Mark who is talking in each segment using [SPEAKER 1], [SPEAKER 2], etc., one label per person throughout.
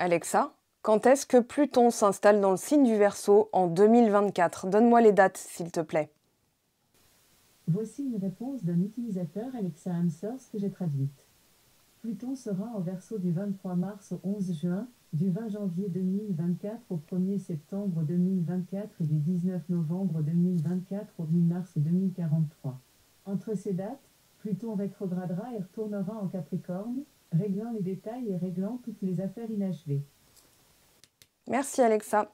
[SPEAKER 1] Alexa, quand est-ce que Pluton s'installe dans le signe du Verseau en 2024? Donne-moi les dates, s'il te plaît.
[SPEAKER 2] Voici une réponse d'un utilisateur Alexa Answers que j'ai traduite. Pluton sera en Verseau du 23 mars au 11 juin, du 20 janvier 2024 au 1er septembre 2024 et du 19 novembre 2024 au mi-mars 2043. Entre ces dates, Pluton rétrogradera et retournera en Capricorne, réglant les détails et réglant toutes les affaires inachevées.
[SPEAKER 1] Merci Alexa.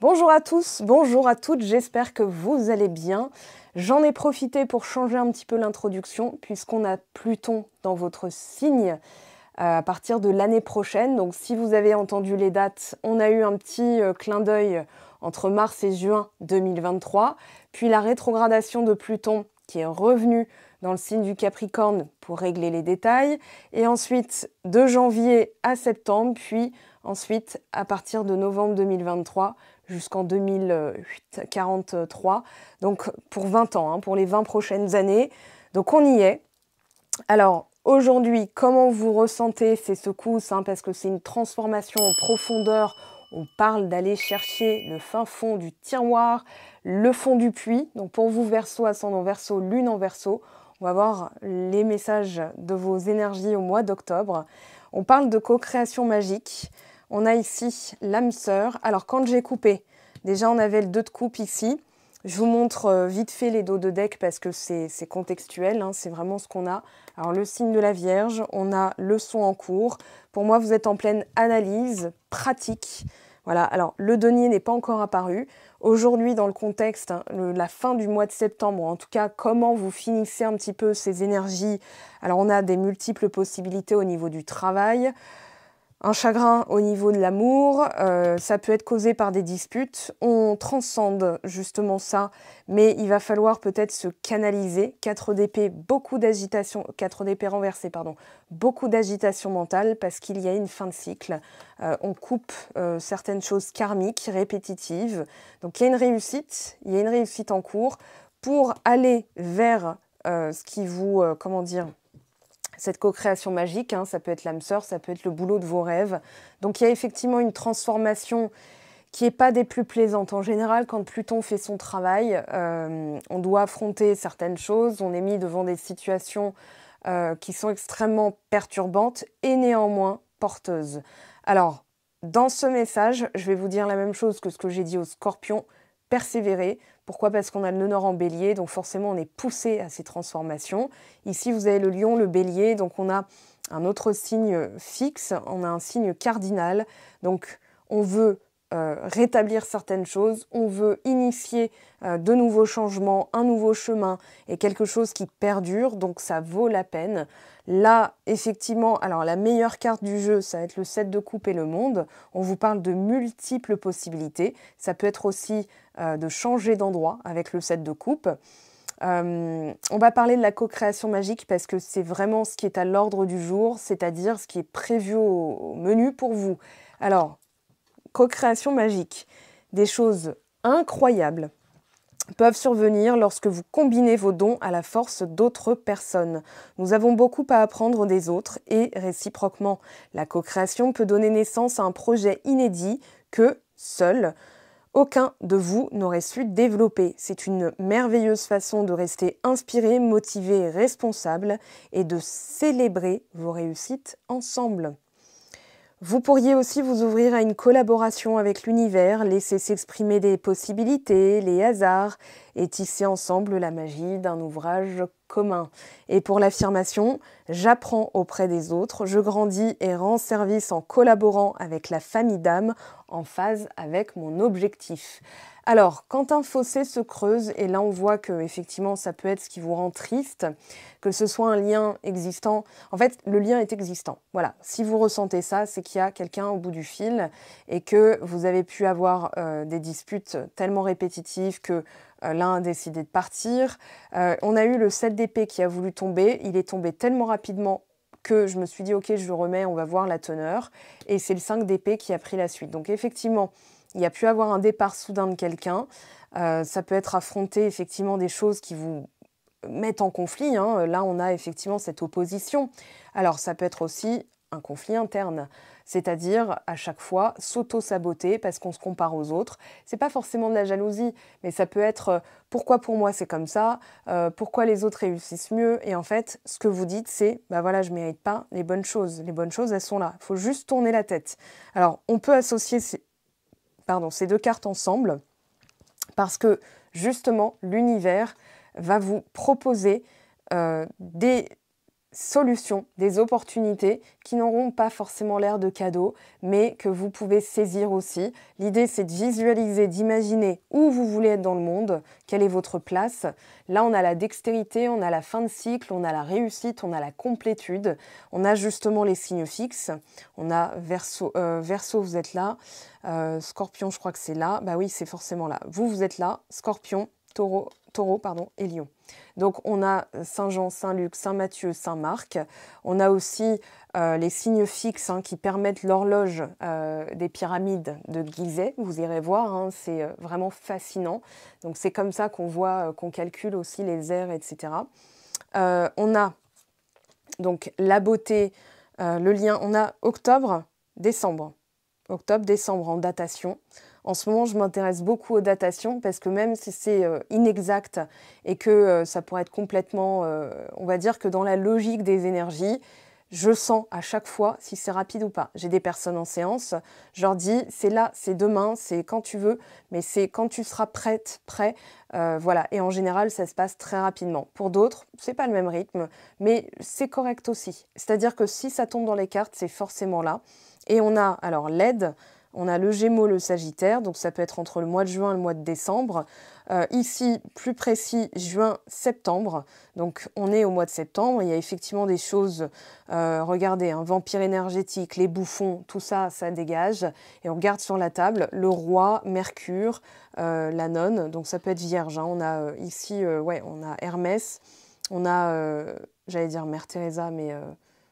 [SPEAKER 1] Bonjour à tous, bonjour à toutes, j'espère que vous allez bien. J'en ai profité pour changer un petit peu l'introduction puisqu'on a Pluton dans votre signe à partir de l'année prochaine. Donc si vous avez entendu les dates, on a eu un petit clin d'œil entre mars et juin 2023, puis la rétrogradation de Pluton qui est revenue dans le signe du Capricorne pour régler les détails, et ensuite de janvier à septembre, puis ensuite à partir de novembre 2023 jusqu'en 2043, donc pour 20 ans, pour les 20 prochaines années. Donc on y est. Alors aujourd'hui, comment vous ressentez ces secousses, parce que c'est une transformation en profondeur. On parle d'aller chercher le fin fond du tiroir, le fond du puits. Donc pour vous, Verseau, ascendant Verseau, lune en Verseau, on va voir les messages de vos énergies au mois d'octobre. On parle de co-création magique. On a ici l'âme sœur. Alors quand j'ai coupé, déjà on avait le 2 de coupe ici. Je vous montre vite fait les dos de deck parce que c'est contextuel, c'est vraiment ce qu'on a. Alors le signe de la Vierge, on a le son en cours. Pour moi, vous êtes en pleine analyse, pratique. Voilà, alors le denier n'est pas encore apparu. Aujourd'hui, dans le contexte, la fin du mois de septembre, en tout cas, comment vous finissez un petit peu ces énergies. Alors on a des multiples possibilités au niveau du travail. Un chagrin au niveau de l'amour, ça peut être causé par des disputes. On transcende justement ça, mais il va falloir peut-être se canaliser. 4 d'épée, beaucoup d'agitation, 4 d'épée renversée, pardon, beaucoup d'agitation mentale parce qu'il y a une fin de cycle. On coupe certaines choses karmiques, répétitives. Donc il y a une réussite en cours pour aller vers ce qui vous, cette co-création magique, ça peut être l'âme sœur, ça peut être le boulot de vos rêves. Donc il y a effectivement une transformation qui n'est pas des plus plaisantes. En général, quand Pluton fait son travail, on doit affronter certaines choses, on est mis devant des situations qui sont extrêmement perturbantes et néanmoins porteuses. Alors, dans ce message, je vais vous dire la même chose que ce que j'ai dit aux Scorpions, persévérer. Pourquoi? Parce qu'on a le nœud nord en bélier, donc forcément on est poussé à ces transformations. Ici, vous avez le lion, le bélier, donc on a un autre signe fixe, on a un signe cardinal. Donc on veut rétablir certaines choses, on veut initier de nouveaux changements, un nouveau chemin et quelque chose qui perdure, donc ça vaut la peine. Là, effectivement, alors la meilleure carte du jeu, ça va être le 7 de coupe et le monde. On vous parle de multiples possibilités. Ça peut être aussi de changer d'endroit avec le 7 de coupe. On va parler de la co-création magique parce que c'est vraiment ce qui est à l'ordre du jour, c'est-à-dire ce qui est prévu au menu pour vous. Alors, co-création magique, des choses incroyables peuvent survenir lorsque vous combinez vos dons à la force d'autres personnes. Nous avons beaucoup à apprendre des autres et réciproquement. La co-création peut donner naissance à un projet inédit que, seul, aucun de vous n'aurait su développer. C'est une merveilleuse façon de rester inspiré, motivé, responsable et de célébrer vos réussites ensemble. Vous pourriez aussi vous ouvrir à une collaboration avec l'univers, laisser s'exprimer des possibilités, les hasards et tisser ensemble la magie d'un ouvrage commun. Et pour l'affirmation, j'apprends auprès des autres, je grandis et rends service en collaborant avec la famille d'âme en phase avec mon objectif. Alors, quand un fossé se creuse, et là on voit que effectivement ça peut être ce qui vous rend triste, que ce soit un lien existant, en fait le lien est existant. Voilà, si vous ressentez ça, c'est qu'il y a quelqu'un au bout du fil et que vous avez pu avoir des disputes tellement répétitives que l'un a décidé de partir. On a eu le 7 d'épée qui a voulu tomber, il est tombé tellement rapidement que je me suis dit ok, je le remets, on va voir la teneur, et c'est le 5 d'épée qui a pris la suite. Donc effectivement, il y a pu avoir un départ soudain de quelqu'un, ça peut être affronter effectivement des choses qui vous mettent en conflit, Là on a effectivement cette opposition. Alors ça peut être aussi un conflit interne. C'est-à-dire, à chaque fois, s'auto-saboter parce qu'on se compare aux autres. C'est pas forcément de la jalousie, mais ça peut être pourquoi pour moi c'est comme ça, pourquoi les autres réussissent mieux. Et en fait, ce que vous dites, c'est bah voilà, je mérite pas les bonnes choses. Les bonnes choses, elles sont là. Il faut juste tourner la tête. Alors, on peut associer ces deux cartes ensemble parce que justement, l'univers va vous proposer des solutions, des opportunités qui n'auront pas forcément l'air de cadeaux, mais que vous pouvez saisir aussi. L'idée, c'est de visualiser, d'imaginer où vous voulez être dans le monde, quelle est votre place. Là, on a la dextérité, on a la fin de cycle, on a la réussite, on a la complétude, on a justement les signes fixes. On a Verseau, vous êtes là, Scorpion, je crois que c'est là. Bah oui, c'est forcément là. Vous êtes là, Scorpion, Taureau, et Lion. Donc on a Saint-Jean, Saint-Luc, Saint-Matthieu, Saint-Marc. On a aussi les signes fixes qui permettent l'horloge des pyramides de Gizeh. Vous irez voir, c'est vraiment fascinant. Donc c'est comme ça qu'on voit, qu'on calcule aussi les airs, etc. On a donc la beauté, le lien. On a octobre, décembre. Octobre-décembre en datation. En ce moment, je m'intéresse beaucoup aux datations parce que même si c'est inexact et que ça pourrait être complètement, on va dire que dans la logique des énergies, je sens à chaque fois si c'est rapide ou pas. J'ai des personnes en séance, je leur dis c'est là, c'est demain, c'est quand tu veux, mais c'est quand tu seras prêt. Voilà. Et en général, ça se passe très rapidement. Pour d'autres, c'est pas le même rythme, mais c'est correct aussi. C'est-à-dire que si ça tombe dans les cartes, c'est forcément là. Et on a alors l'aide, on a le Gémeaux, le Sagittaire, donc ça peut être entre le mois de juin et le mois de décembre. Ici, plus précis, juin-septembre. Donc on est au mois de septembre, il y a effectivement des choses, regardez, un vampire énergétique, les bouffons, tout ça, ça dégage. Et on regarde sur la table le roi, Mercure, la nonne, donc ça peut être Vierge. On a ici, on a Hermès, on a, j'allais dire Mère Teresa, mais...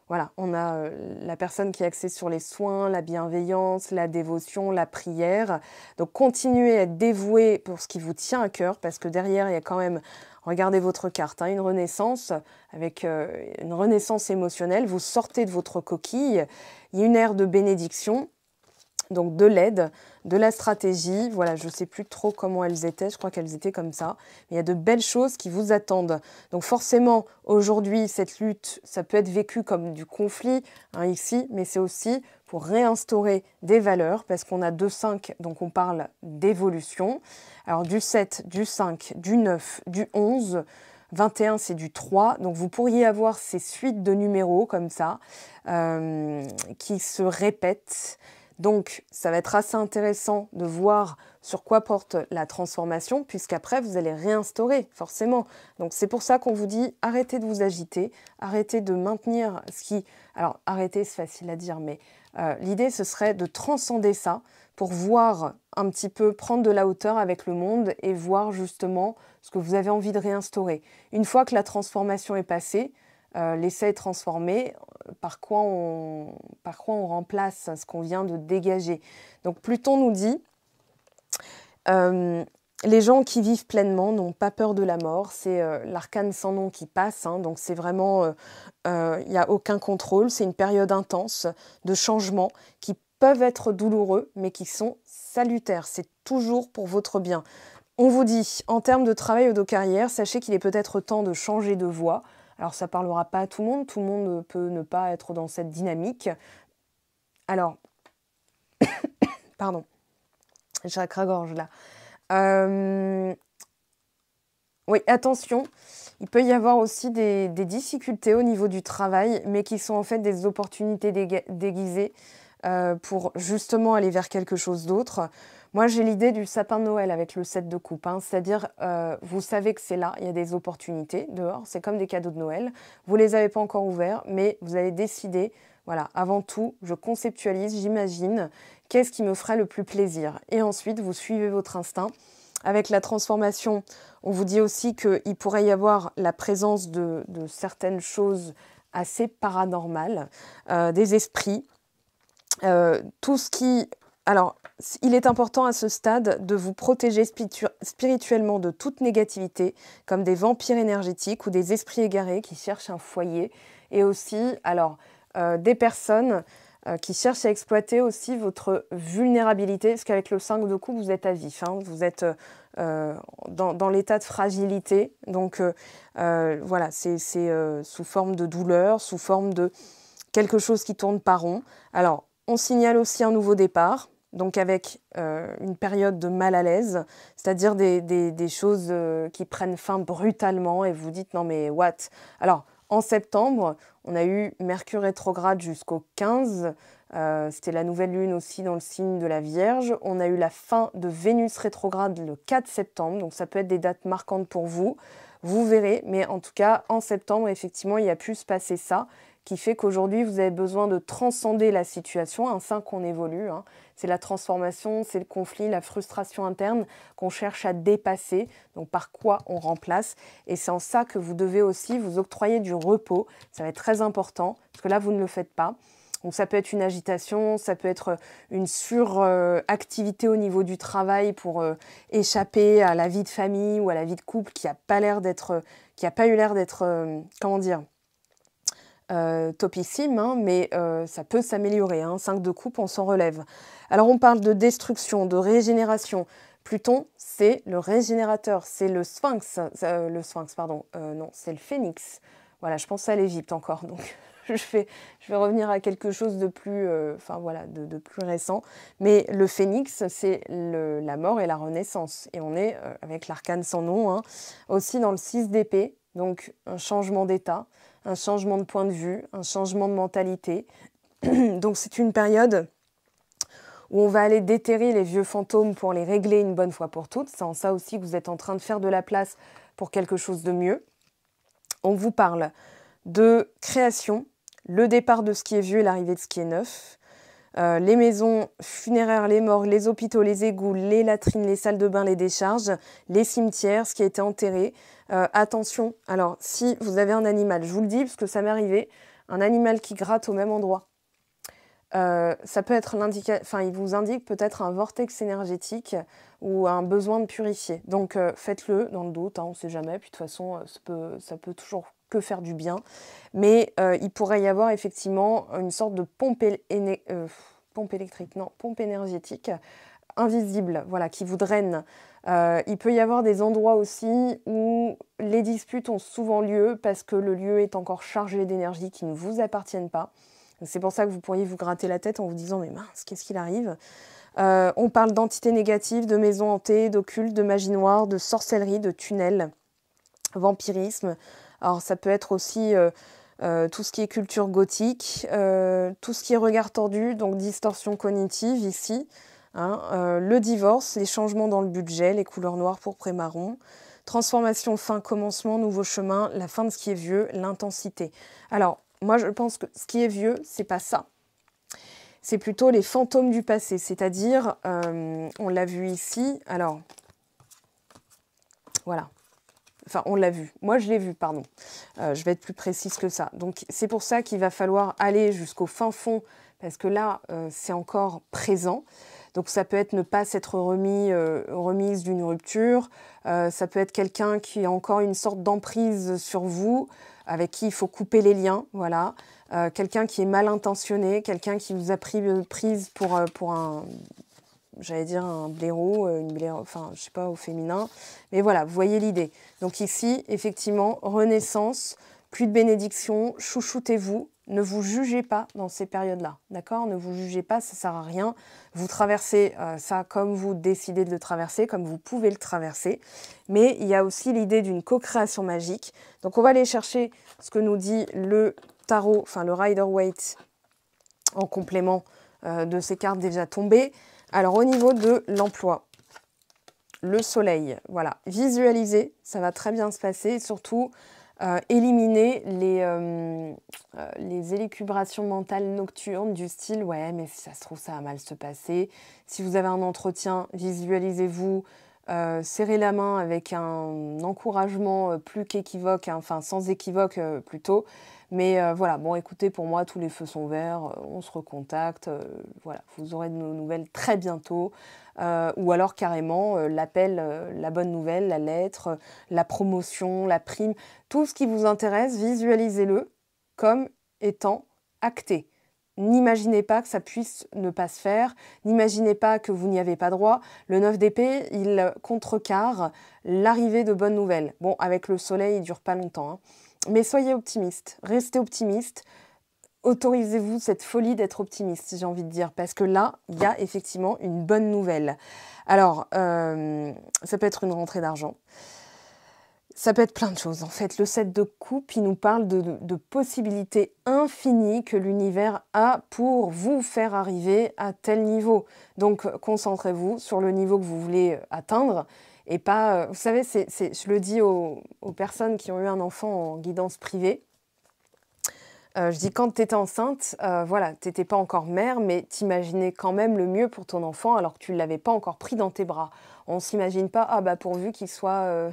[SPEAKER 1] Voilà, on a la personne qui est axée sur les soins, la bienveillance, la dévotion, la prière. Donc continuez à être dévoué pour ce qui vous tient à cœur, parce que derrière, il y a quand même, regardez votre carte, une renaissance, avec une renaissance émotionnelle. Vous sortez de votre coquille, il y a une ère de bénédiction, donc de l'aide, de la stratégie. Voilà, je ne sais plus trop comment elles étaient, je crois qu'elles étaient comme ça. Mais il y a de belles choses qui vous attendent. Donc forcément, aujourd'hui, cette lutte, ça peut être vécu comme du conflit ici, mais c'est aussi pour réinstaurer des valeurs, parce qu'on a 2-5, donc on parle d'évolution. Alors du 7, du 5, du 9, du 11... 21, c'est du 3, donc vous pourriez avoir ces suites de numéros comme ça, qui se répètent. Donc, ça va être assez intéressant de voir sur quoi porte la transformation, puisqu'après, vous allez réinstaurer, forcément. Donc, c'est pour ça qu'on vous dit, arrêtez de vous agiter, arrêtez de maintenir ce qui... Alors, arrêter, c'est facile à dire, mais l'idée, ce serait de transcender ça pour voir un petit peu, prendre de la hauteur avec le monde et voir justement ce que vous avez envie de réinstaurer. Une fois que la transformation est passée, l'essai est transformé, par quoi on remplace ce qu'on vient de dégager. Donc Pluton nous dit, les gens qui vivent pleinement n'ont pas peur de la mort, c'est l'arcane sans nom qui passe, donc c'est vraiment, il n'y a aucun contrôle, c'est une période intense de changement qui peuvent être douloureux, mais qui sont salutaires, c'est toujours pour votre bien. On vous dit, en termes de travail ou de carrière, sachez qu'il est peut-être temps de changer de voie. Alors, ça ne parlera pas à tout le monde peut ne pas être dans cette dynamique. Alors, pardon, j'ai la gorge là. Oui, attention, il peut y avoir aussi des difficultés au niveau du travail, mais qui sont en fait des opportunités déguisées pour justement aller vers quelque chose d'autre. Moi, j'ai l'idée du sapin de Noël avec le 7 de coupe, c'est-à-dire, vous savez que c'est là, il y a des opportunités dehors, c'est comme des cadeaux de Noël. Vous ne les avez pas encore ouverts, mais vous allez décider, voilà, avant tout, je conceptualise, j'imagine, qu'est-ce qui me ferait le plus plaisir. Et ensuite, vous suivez votre instinct. Avec la transformation, on vous dit aussi qu'il pourrait y avoir la présence de certaines choses assez paranormales, des esprits, tout ce qui... Alors, il est important à ce stade de vous protéger spirituellement de toute négativité, comme des vampires énergétiques ou des esprits égarés qui cherchent un foyer. Et aussi, alors, des personnes qui cherchent à exploiter aussi votre vulnérabilité, parce qu'avec le 5 de coupe, vous êtes à vif, hein, vous êtes dans l'état de fragilité. Donc voilà, c'est sous forme de douleur, sous forme de quelque chose qui tourne pas rond. Alors, on signale aussi un nouveau départ, donc avec une période de mal à l'aise, c'est-à-dire des choses qui prennent fin brutalement et vous dites « non mais what ?» Alors, en septembre, on a eu Mercure rétrograde jusqu'au 15, c'était la nouvelle lune aussi dans le signe de la Vierge. On a eu la fin de Vénus rétrograde le 4 septembre, donc ça peut être des dates marquantes pour vous. Vous verrez, mais en tout cas, en septembre, effectivement, il y a pu se passer ça, qui fait qu'aujourd'hui, vous avez besoin de transcender la situation, un 5 qu'on évolue, hein. C'est la transformation, c'est le conflit, la frustration interne qu'on cherche à dépasser, donc par quoi on remplace. Et c'est en ça que vous devez aussi vous octroyer du repos, ça va être très important, parce que là, vous ne le faites pas. Donc ça peut être une agitation, ça peut être une suractivité au niveau du travail pour échapper à la vie de famille ou à la vie de couple qui n'a pas eu l'air d'être, comment dire, topissime, hein, mais ça peut s'améliorer. 5 de coupe, on s'en relève. Alors on parle de destruction, de régénération. Pluton, c'est le régénérateur, c'est le sphinx. Non, c'est le phénix. Voilà, je pense à l'Égypte encore, donc je vais revenir à quelque chose de plus, de plus récent. Mais le phénix, c'est la mort et la renaissance. Et on est avec l'arcane sans nom, hein, aussi dans le 6 d'épée, donc un changement d'état, un changement de point de vue, un changement de mentalité. Donc c'est une période où on va aller déterrer les vieux fantômes pour les régler une bonne fois pour toutes. C'est en ça aussi que vous êtes en train de faire de la place pour quelque chose de mieux. On vous parle de création, le départ de ce qui est vieux et l'arrivée de ce qui est neuf, les maisons funéraires, les morgues, les hôpitaux, les égouts, les latrines, les salles de bain, les décharges, les cimetières, ce qui a été enterré. Attention, alors si vous avez un animal, je vous le dis parce que ça m'est arrivé, un animal qui gratte au même endroit, ça peut être il vous indique peut-être un vortex énergétique ou un besoin de purifier. Donc faites-le dans le doute, hein, on ne sait jamais, puis de toute façon ça peut toujours que faire du bien. Mais il pourrait y avoir effectivement une sorte de pompe énergétique invisible, voilà, qui vous draine. Il peut y avoir des endroits aussi où les disputes ont souvent lieu parce que le lieu est encore chargé d'énergie qui ne vous appartiennent pas. C'est pour ça que vous pourriez vous gratter la tête en vous disant « mais mince, qu'est-ce qu'il arrive ?» On parle d'entités négatives, de maisons hantées, d'occultes, de magie noire, de sorcellerie, de tunnels, vampirisme. Alors ça peut être aussi tout ce qui est culture gothique, tout ce qui est regard tordu, donc distorsion cognitive ici, hein, le divorce, les changements dans le budget, les couleurs noires, pourpre et marron, transformation, fin, commencement, nouveau chemin, la fin de ce qui est vieux, l'intensité. Alors, moi, je pense que ce qui est vieux, c'est pas ça. C'est plutôt les fantômes du passé, c'est-à-dire, on l'a vu ici, alors, voilà. Enfin, on l'a vu. Moi, je l'ai vu, pardon. Je vais être plus précise que ça. Donc, c'est pour ça qu'il va falloir aller jusqu'au fin fond, parce que là, c'est encore présent. Donc, ça peut être ne pas s'être remise d'une rupture. Ça peut être quelqu'un qui a encore une sorte d'emprise sur vous, avec qui il faut couper les liens, voilà. Quelqu'un qui est mal intentionné, quelqu'un qui vous a prise pour un, j'allais dire un blaireau, enfin, je sais pas, au féminin. Mais voilà, vous voyez l'idée. Donc ici, effectivement, renaissance, plus de bénédiction, chouchoutez-vous, ne vous jugez pas dans ces périodes-là, d'accord? Ne vous jugez pas, ça sert à rien. Vous traversez ça comme vous décidez de le traverser, comme vous pouvez le traverser. Mais il y a aussi l'idée d'une co-création magique. Donc on va aller chercher ce que nous dit le tarot, enfin le Rider-Waite, en complément de ces cartes déjà tombées. Alors au niveau de l'emploi, le soleil, voilà, visualisez, ça va très bien se passer, et surtout éliminer les élucubrations mentales nocturnes du style « ouais, mais si ça se trouve, ça va mal se passer ». Si vous avez un entretien, visualisez-vous, serrez la main avec un encouragement plus qu'équivoque, hein, enfin sans équivoque plutôt. Mais voilà, bon écoutez, pour moi, tous les feux sont verts, on se recontacte, voilà, vous aurez de nos nouvelles très bientôt. Ou alors carrément l'appel, la bonne nouvelle, la lettre, la promotion, la prime, tout ce qui vous intéresse, visualisez-le comme étant acté. N'imaginez pas que ça puisse ne pas se faire, n'imaginez pas que vous n'y avez pas droit. Le 9 d'épée, il contrecarre l'arrivée de bonnes nouvelles. Bon, avec le soleil, il ne dure pas longtemps, hein. Mais soyez optimiste, restez optimiste. Autorisez-vous cette folie d'être optimiste, j'ai envie de dire, parce que là, il y a effectivement une bonne nouvelle. Alors, ça peut être une rentrée d'argent. Ça peut être plein de choses. En fait, le 7 de coupe, il nous parle de possibilités infinies que l'univers a pour vous faire arriver à tel niveau. Donc, concentrez-vous sur le niveau que vous voulez atteindre et pas... vous savez, je le dis aux personnes qui ont eu un enfant en guidance privée. Je dis quand tu étais enceinte, voilà, tu n'étais pas encore mère, mais t'imaginais quand même le mieux pour ton enfant alors que tu ne l'avais pas encore pris dans tes bras. On ne s'imagine pas, ah bah pourvu qu'il soit,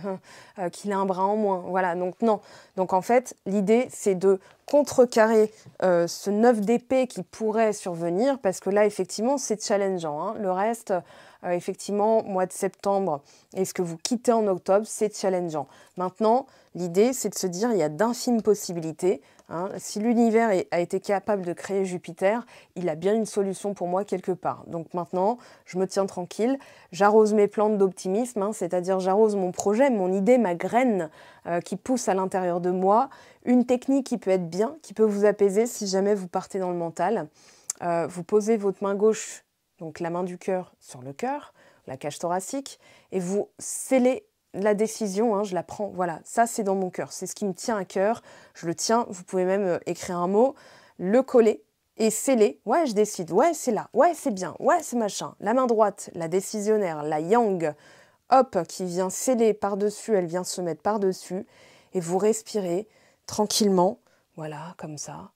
[SPEAKER 1] qu'il ait un bras en moins. Voilà, donc non. Donc en fait, l'idée, c'est de contrecarrer ce 9 d'épée qui pourrait survenir, parce que là, effectivement, c'est challengeant, hein. Le reste, effectivement, mois de septembre, et ce que vous quittez en octobre, c'est challengeant. Maintenant, l'idée, c'est de se dire, il y a d'infimes possibilités. Hein, si l'univers a été capable de créer Jupiter, il a bien une solution pour moi quelque part. Donc maintenant, je me tiens tranquille, j'arrose mes plantes d'optimisme, hein, c'est-à-dire j'arrose mon projet, mon idée, ma graine qui pousse à l'intérieur de moi. Une technique qui peut être bien, qui peut vous apaiser si jamais vous partez dans le mental. Vous posez votre main gauche, donc la main du cœur, sur le cœur, la cage thoracique, et vous scellez la décision, hein, je la prends, voilà, ça c'est dans mon cœur, c'est ce qui me tient à cœur, je le tiens, vous pouvez même écrire un mot, le coller et sceller, ouais je décide, ouais c'est là, ouais c'est bien, ouais c'est machin. La main droite, la décisionnaire, la yang, hop, qui vient sceller par-dessus, elle vient se mettre par-dessus, et vous respirez tranquillement, voilà, comme ça.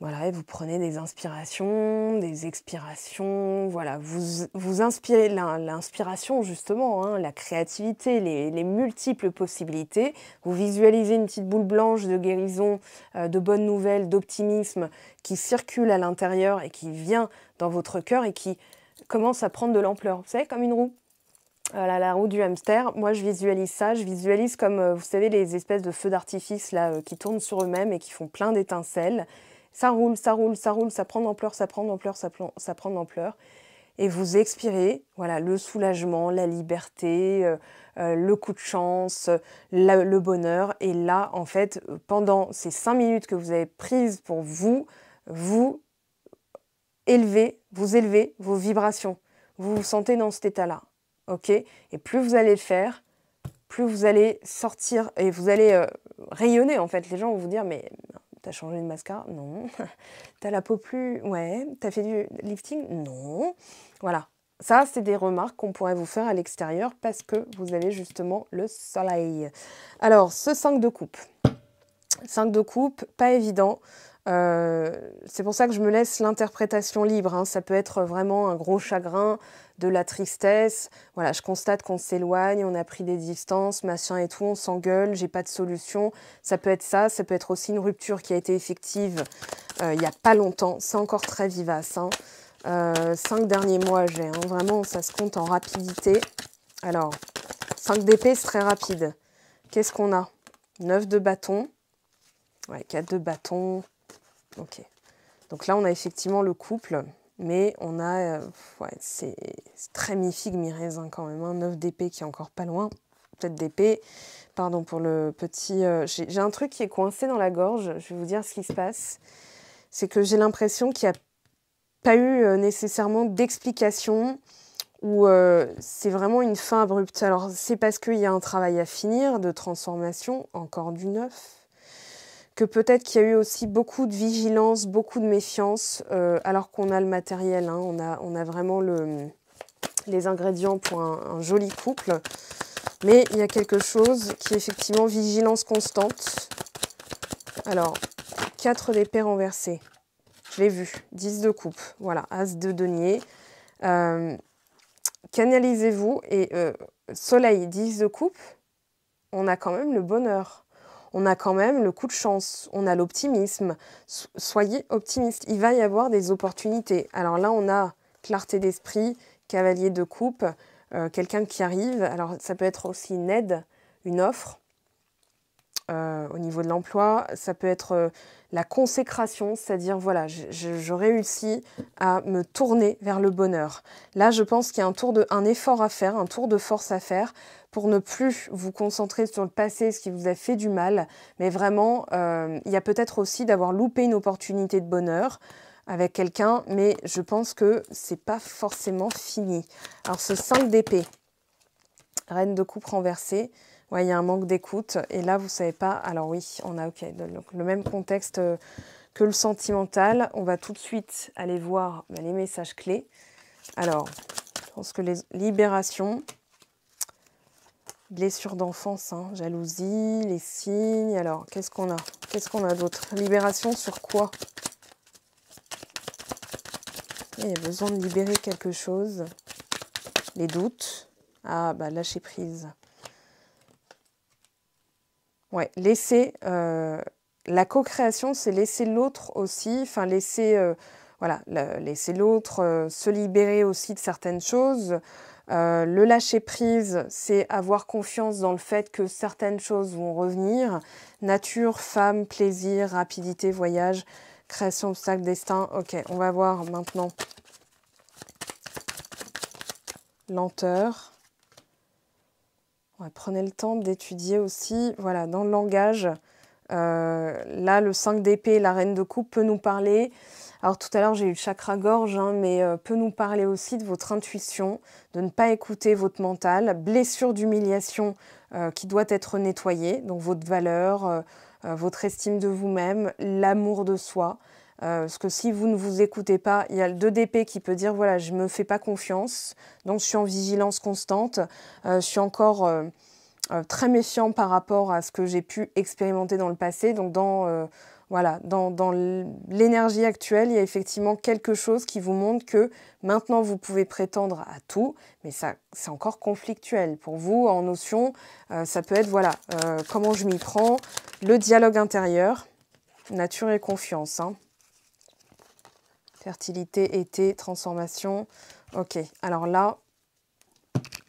[SPEAKER 1] Voilà, et vous prenez des inspirations, des expirations, voilà, vous inspirez l'inspiration justement, hein, la créativité, les multiples possibilités. Vous visualisez une petite boule blanche de guérison, de bonnes nouvelles, d'optimisme qui circule à l'intérieur et qui vient dans votre cœur et qui commence à prendre de l'ampleur. Vous savez, comme une roue. La roue du hamster, moi je visualise ça, je visualise comme, vous savez, les espèces de feux d'artifice là qui tournent sur eux-mêmes et qui font plein d'étincelles. Ça roule, ça roule, ça roule, ça prend d'ampleur, ça prend d'ampleur, ça prend d'ampleur. Et vous expirez, voilà, le soulagement, la liberté, le coup de chance, le bonheur. Et là, en fait, pendant ces 5 minutes que vous avez prises pour vous élevez vos vibrations. Vous vous sentez dans cet état-là. Ok ? Et plus vous allez le faire, plus vous allez sortir et vous allez rayonner, en fait. Les gens vont vous dire, mais t'as changé de mascara? Non. T'as la peau plus... Ouais. T'as fait du lifting? Non. Voilà. Ça, c'est des remarques qu'on pourrait vous faire à l'extérieur parce que vous avez justement le soleil. Alors, ce 5 de coupe. 5 de coupe, pas évident. C'est pour ça que je me laisse l'interprétation libre, hein. Ça peut être vraiment un gros chagrin, de la tristesse. Voilà, je constate qu'on s'éloigne, on a pris des distances, machin et tout, on s'engueule, j'ai pas de solution. Ça peut être ça, ça peut être aussi une rupture qui a été effective il n'y a pas longtemps. C'est encore très vivace, hein. 5 derniers mois, j'ai, hein. Vraiment, ça se compte en rapidité. Alors, 5 d'épée, c'est très rapide. Qu'est-ce qu'on a? 9 de bâton. Ouais, 4 de bâton. Ok. Donc là, on a effectivement le couple, mais on a... ouais, c'est très mi-figue, mi-raisin quand même. Hein, 9 d'épée qui est encore pas loin. Peut-être d'épée. Pardon pour le petit... j'ai un truc qui est coincé dans la gorge. Je vais vous dire ce qui se passe. C'est que j'ai l'impression qu'il n'y a pas eu nécessairement d'explication ou c'est vraiment une fin abrupte. Alors, c'est parce qu'il y a un travail à finir de transformation, encore du neuf, que peut-être qu'il y a eu aussi beaucoup de vigilance, beaucoup de méfiance, alors qu'on a le matériel, hein, on a vraiment les ingrédients pour un joli couple. Mais il y a quelque chose qui est effectivement vigilance constante. Alors, 4 d'épée renversés. Je l'ai vu. 10 de coupe. Voilà, as de denier. Canalisez-vous et soleil, 10 de coupe. On a quand même le bonheur. On a quand même le coup de chance, on a l'optimisme. Soyez optimistes, il va y avoir des opportunités. Alors là, on a clarté d'esprit, cavalier de coupe, quelqu'un qui arrive. Alors ça peut être aussi une aide, une offre. au niveau de l'emploi. Ça peut être la consécration, c'est-à-dire, voilà, je réussis à me tourner vers le bonheur. Là, je pense qu'il y a un effort à faire, un tour de force à faire pour ne plus vous concentrer sur le passé, ce qui vous a fait du mal. Mais vraiment, il y a peut-être aussi d'avoir loupé une opportunité de bonheur avec quelqu'un, mais je pense que c'est pas forcément fini. Alors, ce 5 d'épée, reine de coupe renversée, ouais, il y a un manque d'écoute. Et là, vous savez pas... Alors oui, on a donc, le même contexte que le sentimental. On va tout de suite aller voir les messages clés. Alors, je pense que les libérations, blessures d'enfance, hein, jalousie, les signes. Alors, qu'est-ce qu'on a? Qu'est-ce qu'on a d'autre? Libération sur quoi? Il y a besoin de libérer quelque chose. Les doutes. Ah, bah, lâcher prise. Ouais, laisser... la co-création, c'est laisser l'autre aussi, enfin laisser, voilà, laisser l'autre se libérer aussi de certaines choses. Le lâcher prise, c'est avoir confiance dans le fait que certaines choses vont revenir. Nature, femme, plaisir, rapidité, voyage, création, obstacle, destin. Ok, on va voir maintenant lenteur. Ouais, prenez le temps d'étudier aussi, voilà, dans le langage. Là, le 5 d'épée, la reine de coupe peut nous parler. Alors tout à l'heure, j'ai eu le chakra gorge, hein, mais peut nous parler aussi de votre intuition, de ne pas écouter votre mental. Blessure d'humiliation qui doit être nettoyée, donc votre valeur, votre estime de vous-même, l'amour de soi. Parce que si vous ne vous écoutez pas, il y a le 2 d'épée qui peut dire, voilà, je ne me fais pas confiance, donc je suis en vigilance constante, je suis encore... très méfiant par rapport à ce que j'ai pu expérimenter dans le passé. Donc voilà, dans l'énergie actuelle, il y a effectivement quelque chose qui vous montre que maintenant vous pouvez prétendre à tout, mais ça c'est encore conflictuel. Pour vous, en notion, ça peut être, voilà, comment je m'y prends, le dialogue intérieur, nature et confiance. Hein. Fertilité, été, transformation. Ok, alors là,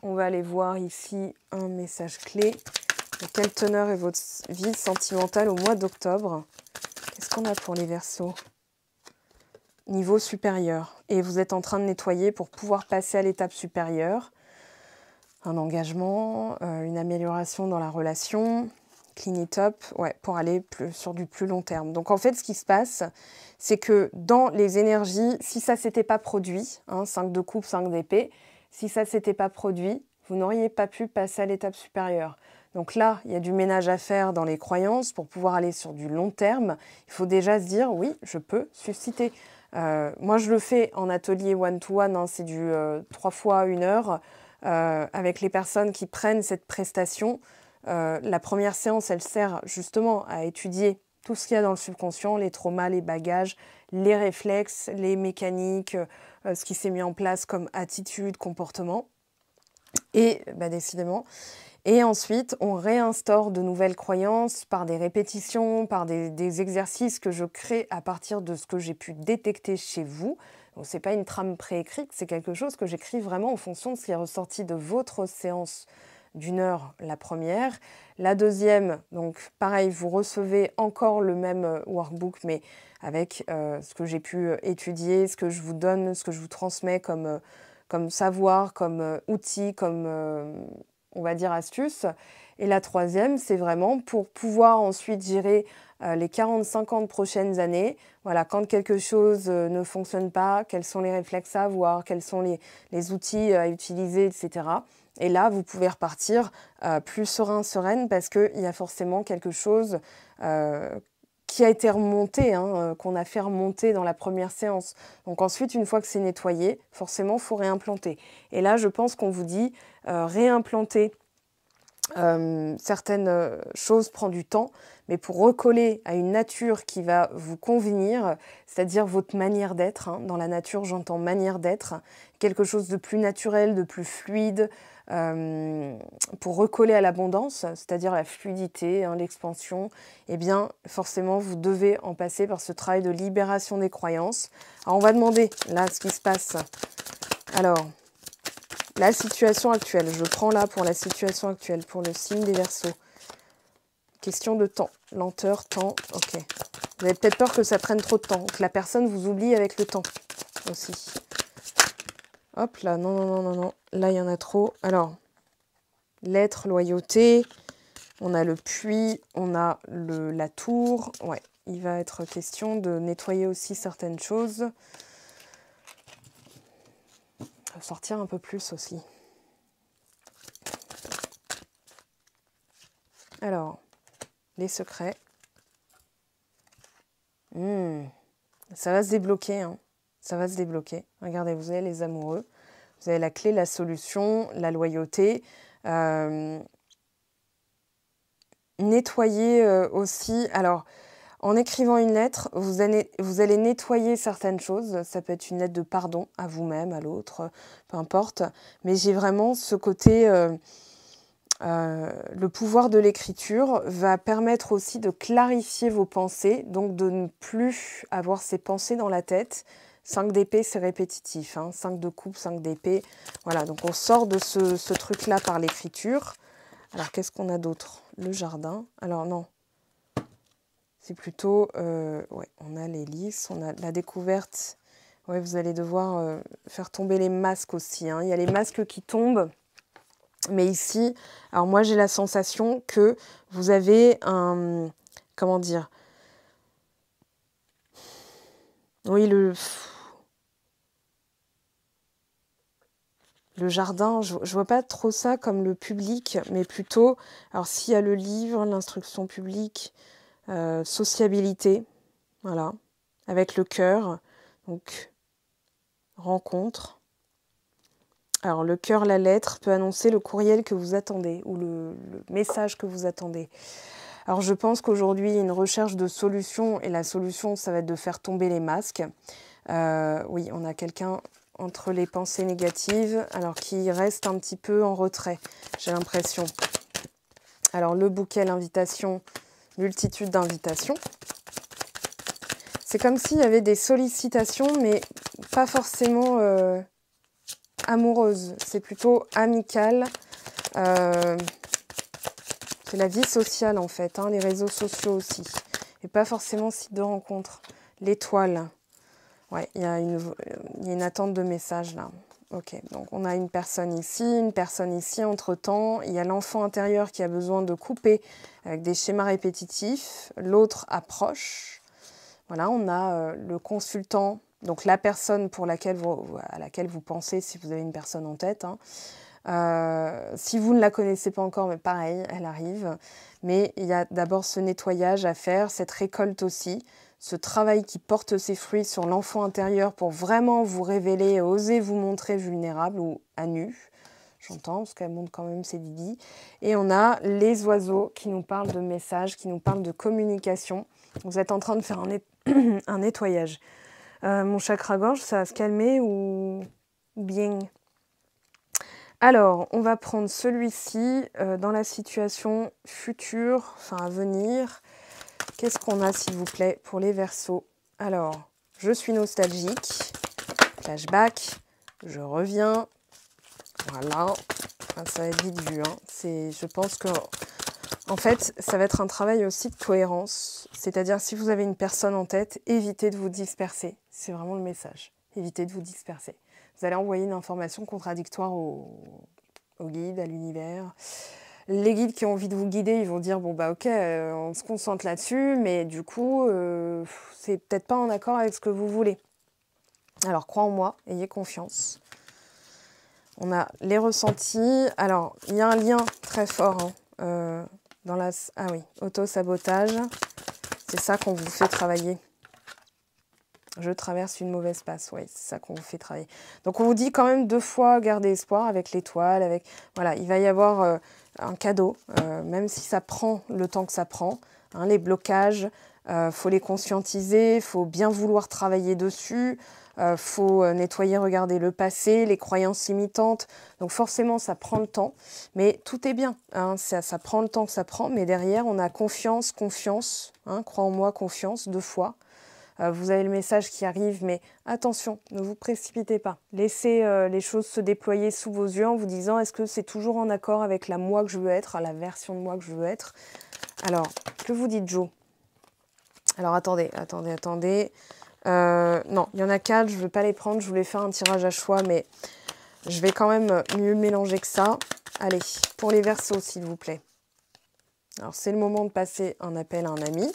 [SPEAKER 1] on va aller voir ici un message clé. De quelle teneur est votre vie sentimentale au mois d'octobre? Qu'est-ce qu'on a pour les Verseaux? Niveau supérieur. Et vous êtes en train de nettoyer pour pouvoir passer à l'étape supérieure. Un engagement, une amélioration dans la relation, clean it up, ouais, pour aller sur du plus long terme. Donc en fait, ce qui se passe, c'est que dans les énergies, si ça ne s'était pas produit, hein, 5 de coupe, 5 d'épée, si ça ne s'était pas produit, vous n'auriez pas pu passer à l'étape supérieure. Donc là, il y a du ménage à faire dans les croyances pour pouvoir aller sur du long terme. Il faut déjà se dire, oui, je peux susciter. Moi, je le fais en atelier one-to-one, hein, c'est du 3 fois 1 heure, avec les personnes qui prennent cette prestation. La première séance, elle sert justement à étudier tout ce qu'il y a dans le subconscient, les traumas, les bagages, les réflexes, les mécaniques, ce qui s'est mis en place comme attitude, comportement. Et bah, décidément. Et ensuite, on réinstaure de nouvelles croyances par des répétitions, par des exercices que je crée à partir de ce que j'ai pu détecter chez vous. Donc, ce n'est pas une trame préécrite, c'est quelque chose que j'écris vraiment en fonction de ce qui est ressorti de votre séance d'1 heure, la première. La deuxième, donc pareil, vous recevez encore le même workbook, mais avec ce que j'ai pu étudier, ce que je vous donne, ce que je vous transmets comme savoir, comme outil, comme, on va dire, astuce. Et la troisième, c'est vraiment pour pouvoir ensuite gérer les 40-50 prochaines années. Voilà, quand quelque chose ne fonctionne pas, quels sont les réflexes à avoir, quels sont les outils à utiliser, etc. Et là, vous pouvez repartir plus sereine, parce qu'il y a forcément quelque chose qui a été remonté, hein, qu'on a fait remonter dans la première séance. Donc ensuite, une fois que c'est nettoyé, forcément, il faut réimplanter. Et là, je pense qu'on vous dit réimplanter certaines choses prend du temps, mais pour recoller à une nature qui va vous convenir, c'est-à-dire votre manière d'être, hein, dans la nature j'entends manière d'être, quelque chose de plus naturel, de plus fluide, pour recoller à l'abondance, c'est-à-dire la fluidité, hein, l'expansion, eh bien forcément vous devez en passer par ce travail de libération des croyances. Alors on va demander là ce qui se passe. Alors, la situation actuelle, je prends là pour la situation actuelle, pour le signe des Verseaux. Question de temps. Lenteur, temps, ok. Vous avez peut-être peur que ça prenne trop de temps, que la personne vous oublie avec le temps aussi. Hop là, non, non, non, non, non. Là, il y en a trop. Alors, l'être, loyauté. On a le puits, on a la tour. Ouais, il va être question de nettoyer aussi certaines choses. Sortir un peu plus aussi. Alors, les secrets. Ça va se débloquer, hein. Ça va se débloquer. Regardez, vous avez les amoureux. Vous avez la clé, la solution, la loyauté. Nettoyer aussi. Alors, en écrivant une lettre, vous allez nettoyer certaines choses. Ça peut être une lettre de pardon à vous-même, à l'autre, peu importe. Mais j'ai vraiment ce côté... le pouvoir de l'écriture va permettre aussi de clarifier vos pensées, donc de ne plus avoir ces pensées dans la tête. 5 d'épée, c'est répétitif. 5 de coupe, 5 d'épée. Voilà, donc on sort de ce truc-là par l'écriture. Alors, qu'est-ce qu'on a d'autre? Le jardin. Alors, non. C'est plutôt... ouais, on a les lys, on a la découverte. Ouais, vous allez devoir faire tomber les masques aussi. Il y a les masques qui tombent. Mais ici, alors moi j'ai la sensation que vous avez un... Comment dire? Oui, le jardin, je vois pas trop ça comme le public, mais plutôt... Alors s'il y a le livre, l'instruction publique, sociabilité, voilà, avec le cœur, donc rencontre. Alors le cœur, la lettre peut annoncer le courriel que vous attendez ou le message que vous attendez. Alors je pense qu'aujourd'hui, il y a une recherche de solution et la solution, ça va être de faire tomber les masques. Oui, on a quelqu'un entre les pensées négatives, alors qui reste un petit peu en retrait, j'ai l'impression. Alors le bouquet, l'invitation, multitude d'invitations. C'est comme s'il y avait des sollicitations, mais pas forcément amoureuses. C'est plutôt amical. C'est la vie sociale en fait, les réseaux sociaux aussi. Et pas forcément site de rencontre. L'étoile. Ouais, il y a une attente de message là. Ok, donc on a une personne ici entre-temps. Il y a l'enfant intérieur qui a besoin de couper avec des schémas répétitifs. L'autre approche. Voilà, on a le consultant, donc la personne à laquelle vous pensez si vous avez une personne en tête. Si vous ne la connaissez pas encore, mais pareil, elle arrive. Mais il y a d'abord ce nettoyage à faire, cette récolte aussi, ce travail qui porte ses fruits sur l'enfant intérieur pour vraiment vous révéler, oser vous montrer vulnérable ou à nu. J'entends, parce qu'elle montre quand même ses didis. Et on a les oiseaux qui nous parlent de messages, qui nous parlent de communication. Vous êtes en train de faire un nettoyage. Mon chakra-gorge, ça va se calmer ou bien? Alors, on va prendre celui-ci dans la situation future, enfin à venir. Qu'est-ce qu'on a, s'il vous plaît, pour les Verseaux? Alors, je suis nostalgique. Flashback. Je reviens. Voilà. Ça va être vite vu. Je pense que, en fait, ça va être un travail aussi de cohérence. C'est-à-dire, si vous avez une personne en tête, évitez de vous disperser. C'est vraiment le message. Évitez de vous disperser. Vous allez envoyer une information contradictoire au guide, à l'univers. Les guides qui ont envie de vous guider, ils vont dire, bon bah ok, on se concentre là-dessus, mais du coup, c'est peut-être pas en accord avec ce que vous voulez. Alors, crois en moi, ayez confiance. On a les ressentis. Alors, il y a un lien très fort dans la... Ah oui, auto-sabotage. C'est ça qu'on vous fait travailler. Je traverse une mauvaise passe, oui, c'est ça qu'on vous fait travailler. Donc on vous dit quand même 2 fois garder espoir avec l'étoile, voilà, il va y avoir un cadeau, même si ça prend le temps que ça prend. Les blocages, faut les conscientiser, faut bien vouloir travailler dessus, faut nettoyer, regarder le passé, les croyances limitantes. Donc forcément, ça prend le temps, mais tout est bien. Ça prend le temps que ça prend, mais derrière, on a confiance, crois en moi, confiance, 2 fois. Vous avez le message qui arrive, mais attention, ne vous précipitez pas. Laissez les choses se déployer sous vos yeux en vous disant, est-ce que c'est toujours en accord avec la moi que je veux être, la version de moi que je veux être? Alors, que vous dites, Jo? Alors, attendez. Non, il y en a 4, je ne vais pas les prendre. Je voulais faire un tirage à choix, mais je vais quand même mieux mélanger que ça. Allez, pour les Verseaux, s'il vous plaît. Alors, c'est le moment de passer un appel à un ami.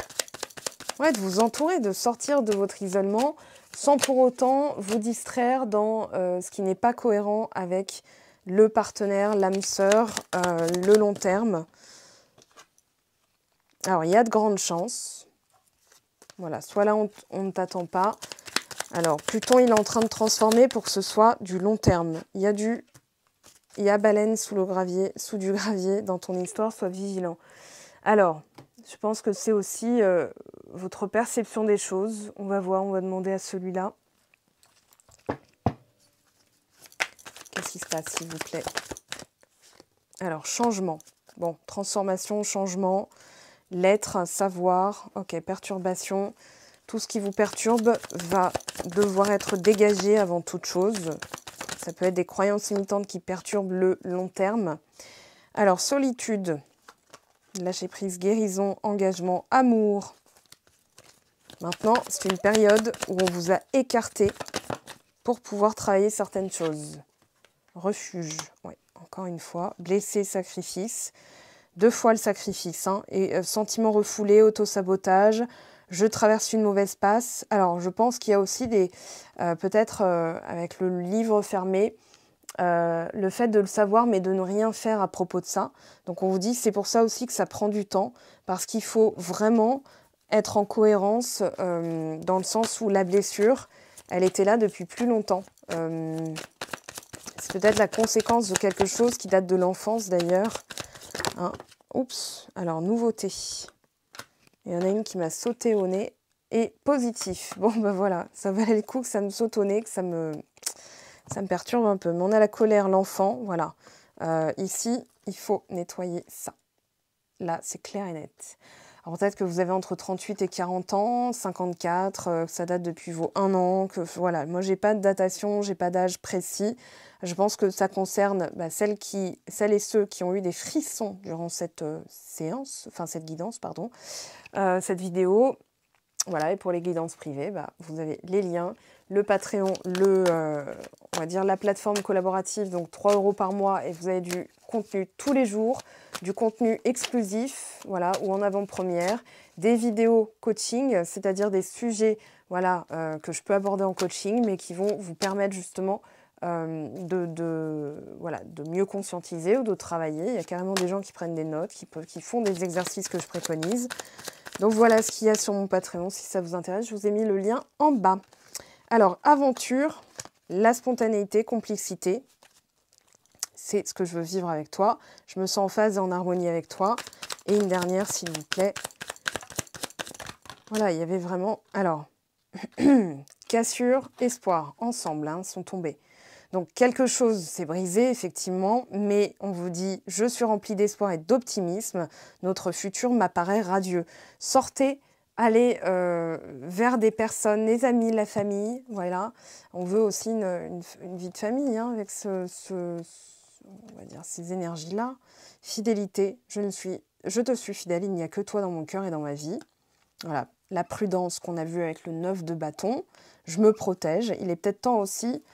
[SPEAKER 1] Ouais, de vous entourer, de sortir de votre isolement sans pour autant vous distraire dans ce qui n'est pas cohérent avec le partenaire, l'âme sœur, le long terme. Alors, il y a de grandes chances. Voilà, soit là, on ne t'attend pas. Alors, Pluton, il est en train de transformer pour que ce soit du long terme. Il y a baleine sous du gravier dans ton histoire, sois vigilant. Alors, je pense que c'est aussi votre perception des choses. On va voir, on va demander à celui-là. Qu'est-ce qui se passe, s'il vous plaît? Alors, changement. Bon, transformation, changement, l'être, savoir, ok, perturbation. Tout ce qui vous perturbe va devoir être dégagé avant toute chose. Ça peut être des croyances limitantes qui perturbent le long terme. Alors, solitude, lâcher prise, guérison, engagement, amour. Maintenant, c'est une période où on vous a écarté pour pouvoir travailler certaines choses. Refuge, oui, encore une fois. Blessé, sacrifice. 2 fois le sacrifice. Hein, et sentiment refoulé, autosabotage. Je traverse une mauvaise passe. Alors, je pense qu'il y a aussi des... peut-être avec le livre fermé, le fait de le savoir, mais de ne rien faire à propos de ça. Donc, on vous dit, c'est pour ça aussi que ça prend du temps. Parce qu'il faut vraiment être en cohérence dans le sens où la blessure, elle était là depuis plus longtemps. C'est peut-être la conséquence de quelque chose qui date de l'enfance d'ailleurs. Hein. Oups, alors nouveauté. Il y en a une qui m'a sauté au nez. Et positif. Bon, ben voilà, ça valait le coup que ça me saute au nez, que ça me perturbe un peu. Mais on a la colère, l'enfant, voilà. Ici, il faut nettoyer ça. Là, c'est clair et net. Alors peut-être que vous avez entre 38 et 40 ans, 54, que ça date depuis vos 1 an, que voilà. Moi, j'ai pas de datation, j'ai pas d'âge précis. Je pense que ça concerne celles et ceux qui ont eu des frissons durant cette cette guidance, pardon, cette vidéo. Voilà, et pour les guidances privées, vous avez les liens, le Patreon, on va dire la plateforme collaborative, donc 3 € par mois, et vous avez du contenu tous les jours, du contenu exclusif, voilà, ou en avant-première, des vidéos coaching, c'est-à-dire des sujets, voilà, que je peux aborder en coaching, mais qui vont vous permettre justement de mieux conscientiser ou de travailler. Il y a carrément des gens qui prennent des notes, qui font des exercices que je préconise. Donc voilà ce qu'il y a sur mon Patreon, si ça vous intéresse, je vous ai mis le lien en bas. Alors, aventure, la spontanéité, complicité, c'est ce que je veux vivre avec toi. Je me sens en phase et en harmonie avec toi. Et une dernière, s'il vous plaît. Voilà, il y avait vraiment... Alors, cassure, espoir, ensemble, hein, sont tombés. Donc, quelque chose s'est brisé, effectivement, mais on vous dit, je suis rempli d'espoir et d'optimisme, notre futur m'apparaît radieux. Sortez, allez vers des personnes, les amis, la famille, voilà. On veut aussi une vie de famille, hein, avec on va dire, ces énergies-là. Fidélité, je te suis fidèle, il n'y a que toi dans mon cœur et dans ma vie. Voilà, la prudence qu'on a vue avec le 9 de bâton, je me protège. Il est peut-être temps aussi...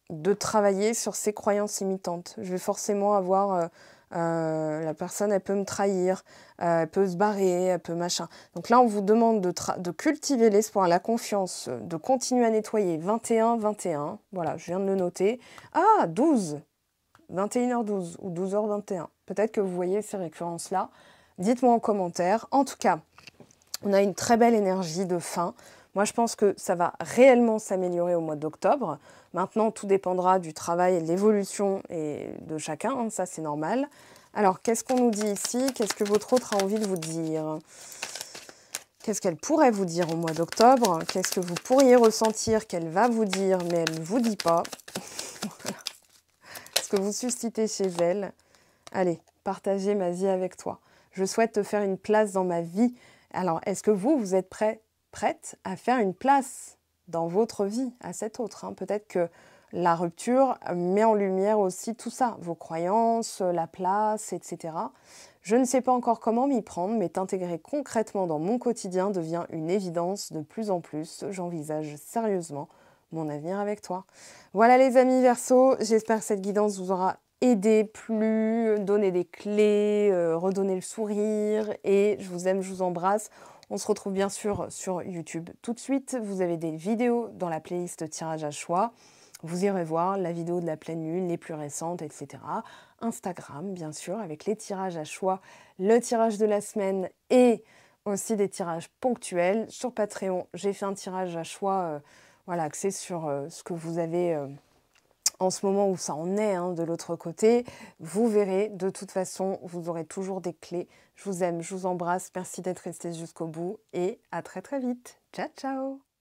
[SPEAKER 1] de travailler sur ses croyances imitantes. Je vais forcément avoir... la personne, elle peut me trahir, elle peut se barrer, elle peut machin. Donc là, on vous demande de cultiver l'espoir, la confiance, de continuer à nettoyer. 21, 21, voilà, je viens de le noter. Ah, 12, 21h12 ou 12h21. Peut-être que vous voyez ces récurrences-là. Dites-moi en commentaire. En tout cas, on a une très belle énergie de fin. Moi, je pense que ça va réellement s'améliorer au mois d'octobre. Maintenant, tout dépendra du travail et de l'évolution de chacun. Hein, ça, c'est normal. Alors, qu'est-ce qu'on nous dit ici? Qu'est-ce que votre autre a envie de vous dire? Qu'est-ce qu'elle pourrait vous dire au mois d'octobre? Qu'est-ce que vous pourriez ressentir qu'elle va vous dire, mais elle ne vous dit pas? Ce que vous suscitez chez elle. Allez, partagez ma vie avec toi. Je souhaite te faire une place dans ma vie. Alors, est-ce que vous êtes prête à faire une place dans votre vie à cet autre, hein? Peut-être que la rupture met en lumière aussi tout ça, vos croyances, la place, etc. Je ne sais pas encore comment m'y prendre, mais t'intégrer concrètement dans mon quotidien devient une évidence de plus en plus. J'envisage sérieusement mon avenir avec toi. Voilà les amis Verseau, j'espère que cette guidance vous aura aidé, plu, donné des clés, redonné le sourire, et je vous aime, je vous embrasse. On se retrouve bien sûr sur YouTube tout de suite. Vous avez des vidéos dans la playlist tirage à choix. Vous irez voir la vidéo de la pleine lune, les plus récentes, etc. Instagram, bien sûr, avec les tirages à choix, le tirage de la semaine et aussi des tirages ponctuels. Sur Patreon, j'ai fait un tirage à choix voilà, axé sur ce que vous avez en ce moment où ça en est de l'autre côté. Vous verrez, de toute façon, vous aurez toujours des clés. Je vous aime, je vous embrasse. Merci d'être resté jusqu'au bout et à très très vite. Ciao, ciao!